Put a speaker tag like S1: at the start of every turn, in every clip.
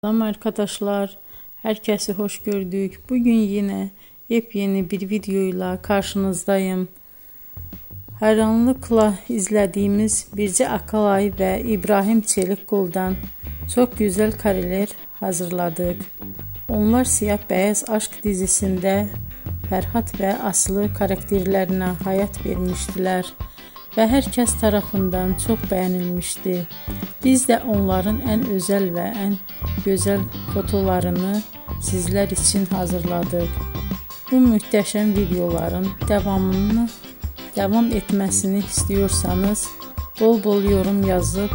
S1: Selam arkadaşlar, herkese hoş gördük. Bugün yine yepyeni bir videoyla karşınızdayım. Hayranlıkla izlediğimiz Birce Akalay ve İbrahim Çelikkol'dan çok güzel kareler hazırladık. Onlar Siyah Beyaz Aşk dizisinde Ferhat ve Aslı karakterlerine hayat vermiştiler ve herkes tarafından çok beğenilmişti. Biz de onların en özel ve en güzel fotolarını sizler için hazırladık. Bu muhteşem videoların devam etmesini istiyorsanız bol bol yorum yazıp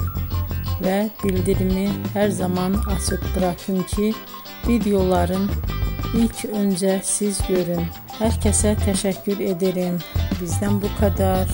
S1: ve bildirimi her zaman açık bırakın ki videoların ilk önce siz görün. Herkese teşekkür ederim. Bizden bu kadar.